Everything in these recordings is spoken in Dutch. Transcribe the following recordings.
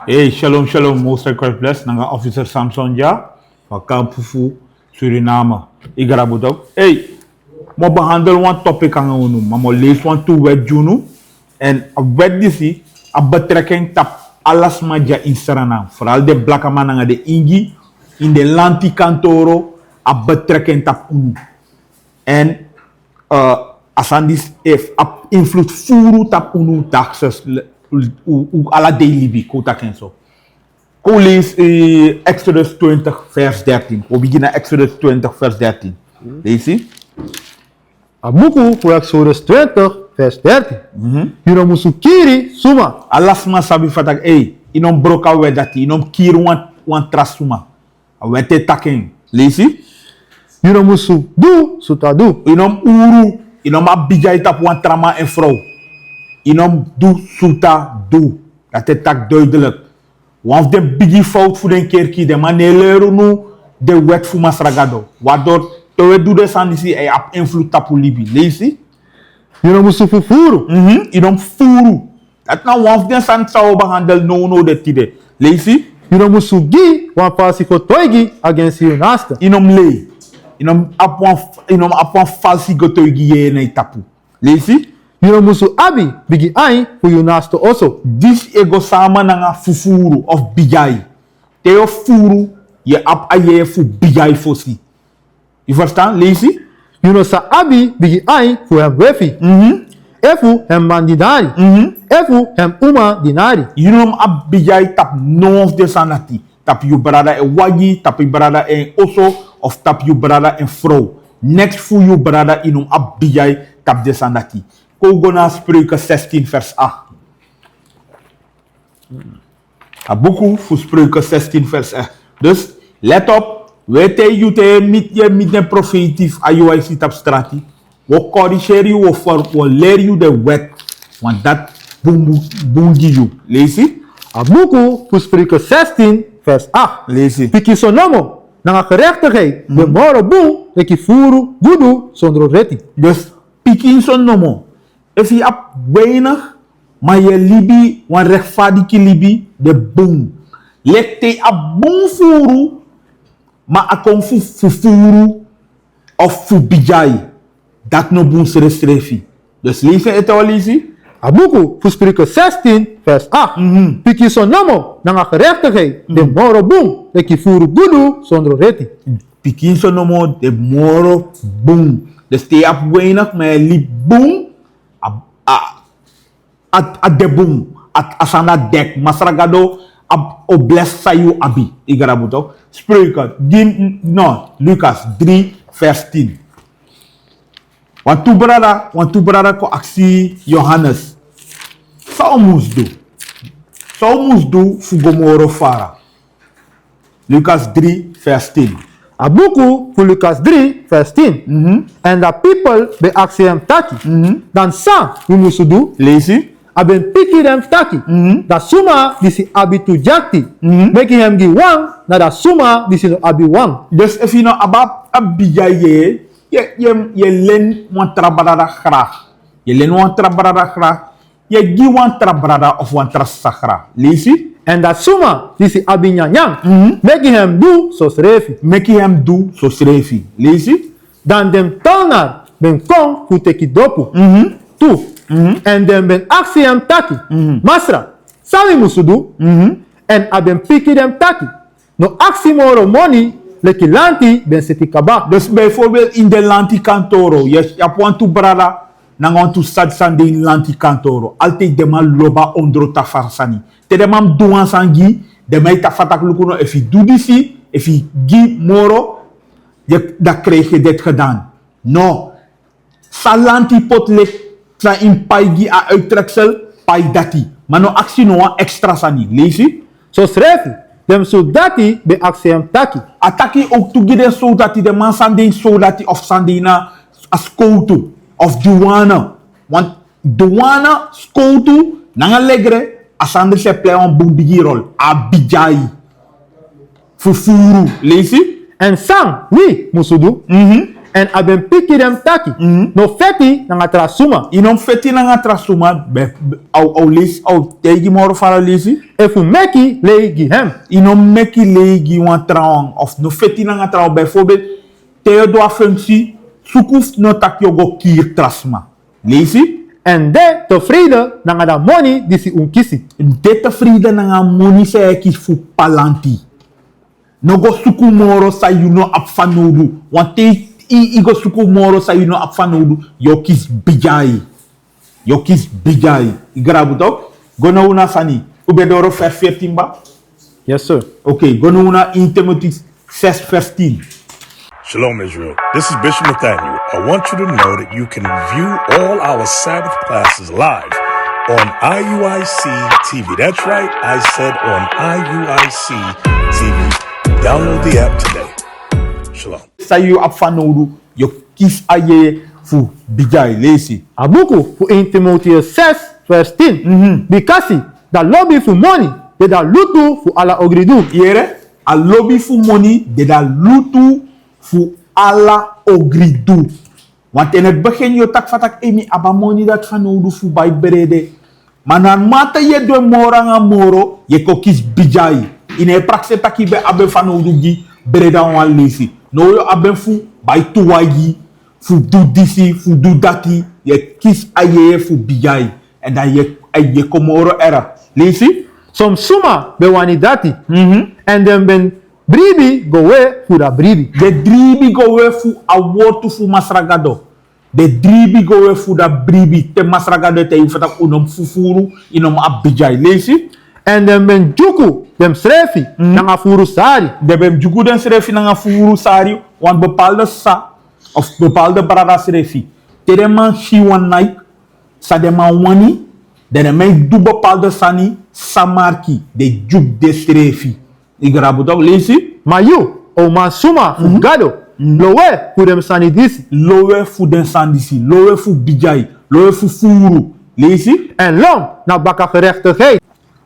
Hey, shalom, shalom, most high Christ bless. Nanga officer Samson ja, van Kampufu, Suriname. Ik ga het ook. Hey, we behandelen een topic aan ons, maar we lezen een toe wet junu. En wet die betrekking tap alles maar ja in Suriname. Vooral de blakke mannen de ingi, in de lantikantoro, betrekking tap unu. En asandis heeft invloed furu tap unu taxes. Alla daily bi kota kenso. Ko lees Exodus 20 vers 13. We beginnen Exodus 20 vers 13. Lees je? Abuku voor Exodus 20 vers 13. Hiro musukiri suma. Alas ma sabi fatak inom broka wedati inom kiri wan trasuma. Awete taken. Lees je? Hiro musu du sutadu. Inom uru inom abijay tap wan trama en vrouw. Inom du suta du. Dat is tak duidelijk. Want de biggie fout voor den kerkie, de manelero nu de wet voor masragado. Waardoor we doen de sanisi en op invloed tapu libi. Lees je? Hiro musu fufuru. Inom furu. Dat nou want de san zou behandelen no de tide. Lees je? Hiro musu gi wan falsiko toigi against your naaste. Inom le. Inom apwan falsiko toigi ye na tapu. Lees je? Hiro musu abi bigi ai voor your naaste also. Dis ego sama nanga fufuru of bijai. Teo furu je ap aye fu bijai fosi. Je verstaan? Lees je? Hiro sa abi bigi ai voor hem wefi. Efu hem man dinari. Efu hem uma dinari. Yunom ap bijai tap no of de sanati. Tap you brada en wagi, tap you brada en oso, of tap you brada en vrouw. Next fu you brada inom ap bijai tap de sanati. Kogona Spreuken 16 vers 8. Abuku voor Spreuken 16 vers 8. Dus let op, wete jute mit de profetief ayo sit op strati. We corrigeren you of we leer you de wet. Want dat boongi you. Lees je? Abuku voor Spreuken 16 vers 8. Lees je? Piki sonomo na gerechtigheid. De moro boom eki furu gudu zonder reti. Dus pikin son nomo. If je hebt weinig, maar je libi, wan rechtvaardige libi, de boom. Lekte a boom furu, maar a kon furu of fu bijai. Dat no boom se restrefi. Dus lees je het al, lees je? Abuku voor Spreuken 16 vers 8. Piki sonomo na gerechtigheid. De moro boom eki furu gudu zonder reti. Pikin son nomo, de moro boom. Dus je hebt weinig, maar je libi boom. At de boom, at asana dek, masragado, o bless sayu abi, igarabuto. Spreuken, Lucas 3, vers 10. Want tu brada ko aksi Johannes. Sao mus do fugomoro fara. Lucas 3, vers 10. Abuku voor Lucas 3 vers 10. En de people be aksi hem taki. Dan sa we moesten doen. Lees je? Aben piki hem taki. Da suma disi abi tu jakti. Meki hem gi wang na da suma disi no abi wang. Dus if you know about abijaye, je len wan trabrada graag. Je len wan trabrada graag. Je gi wan trabrada of wan trasagra. Lees je? En dat suma disi abi nyanyang. Meki hem do so srefi. Meki hem do so srefi. Lees je? Dan dem tolnar ben kong fu teki dopu. Tu. En dan ben aksi hem taki. Masra, sabi musudu. En aben piki dem taki. No aksi moro Moni, leki lanti ben seti kaba. Dus bijvoorbeeld in de lantikantoro, je hebt want to brada, na want to stad sande in lantikantoro. Altijd de man loba Ondro Tafra sani. Te de man doan sangi, de man tafatak lukuno, if je doet die, if je gi moro, dan krijg je dit gedaan. No, salanti pot lek tra in paigi a uittreksel, pai dati. Maar no actie no extra sani, lees je? So srefi, dem soldati be aksi hem taki. Ataki ook toegede soldati, de man sande soldati of sandina as koutu of douane. Want douane, skoutu, nanga legre, asande se play on bombigirol, abijai. Fufuru, lees je? En sang, wie musudu? En aben piki dem taki. No feti na nga trasuma. Inom feti na nga trasuma, au lis, au tegi moro fara lisi. E fu meki leigi hem. Inom meki legi wan trouwang. Of no feti na nga trouwang. Bijvoorbeeld, teo do a functie, sukuf no tak yogo kier trasma. Lisi? En de tevreden na nga da money disi unkisi. De tevreden na nga money se eki fu palanti. No go suku moro sa you no apfanodu. Want I go suku moro sa you no apfanodu. Yo kis bijai. Yo kis bijai. I grabu toch? Gono una sani. Ubedoro vers 14 ba? Yes, sir. Okay, gono una in Timothy 6 vers 10. Shalom, Israel. This is Bishop Nathaniel. I want you to know that you can view all our Sabbath classes live on IUIC TV. That's right, I said on IUIC TV. Download the app today. Shalom. Sa you apfanodu. Yo kis aye fu bijai. Lesi. Abuku fu in Timothy 6 vers 10. Bikasi da lobby fu money de da lutu fu ala ogridu. Yere, a lobby fu money de da lutu fu ala ogridu. Want in het begin je tak fatak emi abamoni dat van odu fu bij berede. Maar na mata je do moranga moro je kokis bijai. In e prakse taki be abe van odu gi bereda wan lesi. No yo abe fu bij tuwagi fu do disi fu do dati je kis aye fu bijai. En dan je komoro era. Lesi? Som suma be wani dati. En den ben bribi go we fu da bribi. De dribi go we fu a wotu fu masragado. De dribi go we fu da bribi te masragado te ufatak unom fufuru inom abijai. Lesi? En den ben juku dem srefi nanga furu sari. De bem juku den srefi nanga fufuru sari want bepaalde sa of bepaalde brada srefi. Te de man shi wan naik sa de man wani de men du bepaalde sani samarki de juk de srefi. Igrabu toch? Lesi? Ma you o man suma fu gado. Lowe fu dem sani disi. Lowe fu den sandisi. Lowe fu bijai. Lowe fu furu. Lesi? En long na baka gerechtigheid.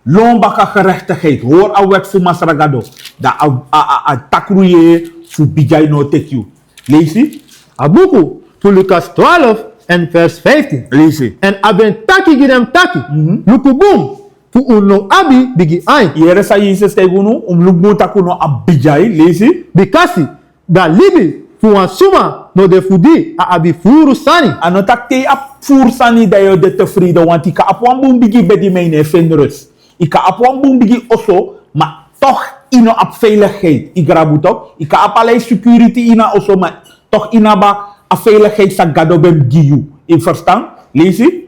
Long baka gerechtigheid. Hoor a wet fu masragado. Da a takruye fu bijai no tekyu. Lesi? Abuku fu Lucas 12 en vers 15. Lesi? En aben taki gidem taki. Luku boom. Fu uno abi bigi ain. Yere sa Jesus tegunu lugmu takuno abijai. Lesi? Bikasi da libi fu wan suma no de fudi a abi furu sani. Ano tak te ap fur sani da yo de tevreden. Want ika ap wan boom bigi bedi meine venrus. Ika ap wan boom bigi oso. Maar toch ino ap veiligheid. Igrabu toch? Ika ap alay security ina oso. Maar toch ina ba a veiligheid sa gado bem giyu. In verstaan? Lesi?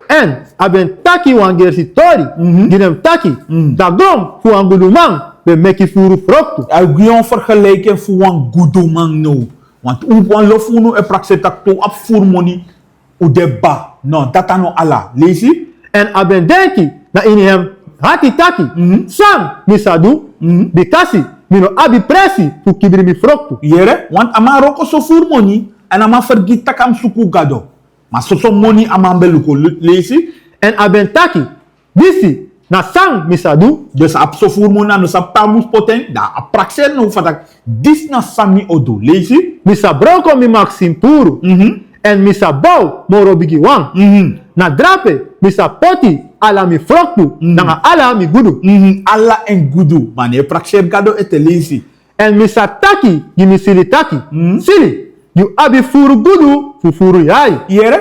En aben taki wan gersitori. Gidem taki. Da gom fu wan gulumang be meki furu froktu. Algion vergelijken voor een goede man no. Want een lofu no e prakse tak to ap voor money u de ba. No, dat ano ala. Lesi? En aben denki na ini hem hati taki. Sam misadu. Bikasi mino abi presi fu kibri mi froktu. Yere? Want ama roko so voor money en ama vergit takam suku gado. Maar so money ama beluko. Lesi? En aben taki. Disi na sang misadu. Dus ap so voor money no sa pamus poten. Da ap prakse no fatak. Dis na sami odo. Lesi? Misa broko mi maxim puru. En misa bau moro bigi wang. Na drape misa poti ala mi froktu. Nanga ala mi gudu. Alla en gudu. Mane prakse gado ete lesi. En misa taki gimi sili taki. Sili. You abi furu gudu fu furu yai. Yere?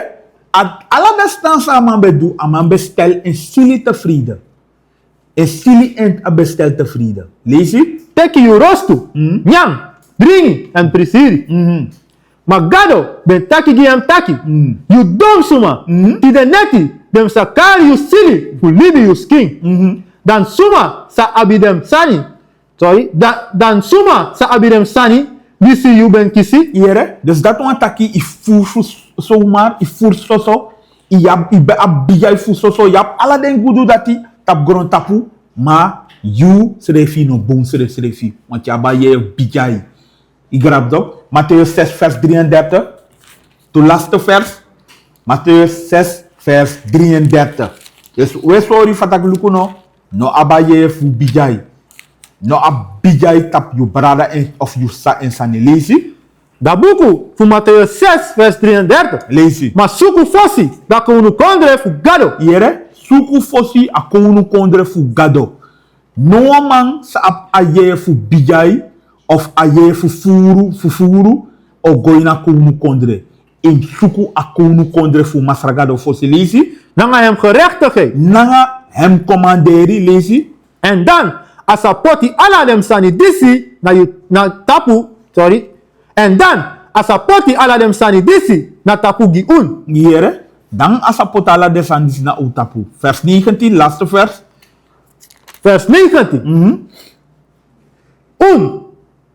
Alla bestans aman bedu aman bestel en sili tevreden. En sili en a bestel tevreden. Lesi? Teki you rostu. Nyang. Dringi en prisiri. Magado ben taki gi am taki. You dom suma. Ti de neti dem sakari you sili fu libi you skin. Dan suma sa abidem sani. Sorry. Dan suma sa abidem sani. Disi you ben kisi. Yere? Dus dat wan taki i fur zomaar, i fur soso. I be abijai fur soso. Yap ala den gudu dati tap gron tapu. Ma you srefi no bon srefi. Want ya ba ye bijai. I grab dat. Matthäus 6 vers 33. De laatste vers. Matthäus 6 vers 33. Dus we sorry fatak luku no abaye fu bijai. No abijai tap you brada of you sa en sani lesi. Da buku fu Mateus 6, vers 33. Lees. Mas suku fosi da kunu kondre fu gado. Yere, suku fosi a konu kondre fu gado. No man sa ap aye fu bijay of aye fu furu o goina konu kondre. In suku a konu kondre fu masragado fosi lesi. Nanga hem gerechtigheid. Nanga hem commanderi lesi. En dan, as a poti ala dem sani disi na tapu, sorry. En dan, as a poti ala dem sani disi na tapu gi un. Yere, dan asa potala de sandis na utapu. Vers 19, laatste vers. Vers 19.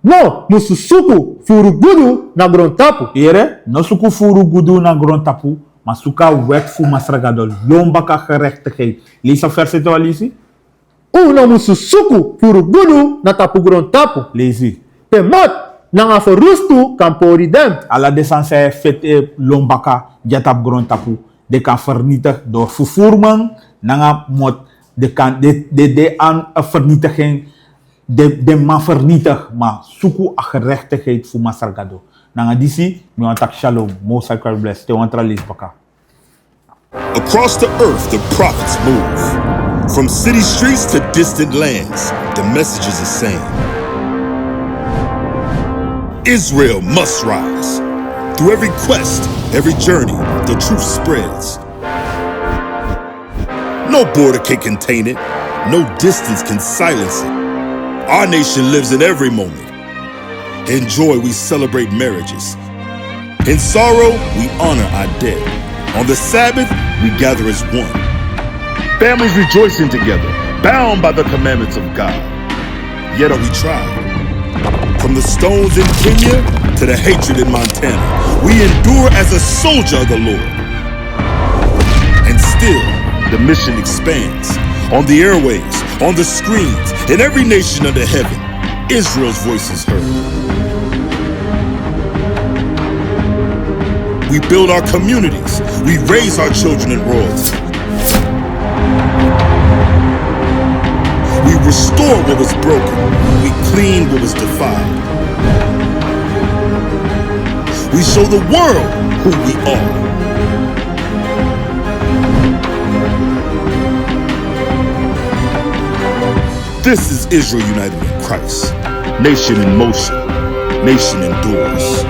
No, musu suku furu gudu na gron tapu. Yere, no suku furu gudu na gron tapu, maar suka wet fu masragado. Lombaka gerechtigheid. Lees dat vers het al, Lisi? No musu suku furu gudu na tapu gron tapu. Lesi. Te mot, nanga verrustu kan pori dem. Alla de san zij fit lombaka jatap gron tapu. De kan vernietigd door vervoerman. Nanga mot de aan vernietiging. De man vernietig. Maar suku a gerechtigheid voor masargado. Nanga disi, mi wantak shalom. Most I bless. Te wantra lees baka. Across the earth, the prophets move. From city streets to distant lands, the message is the same. Israel must rise. Through every quest, every journey, the truth spreads. No border can contain it. No distance can silence it. Our nation lives in every moment. In joy, we celebrate marriages. In sorrow, we honor our dead. On the Sabbath, we gather as one. Families rejoicing together, bound by the commandments of God. Yet are we tried. From the stones in Kenya to the hatred in Montana, we endure as a soldier of the Lord. And still, the mission expands. On the airwaves, on the screens, in every nation under heaven, Israel's voice is heard. We build our communities. We raise our children in royalty. We restore what was broken. We clean what was defiled. We show the world who we are. This is Israel united in Christ. Nation in motion. Nation endures.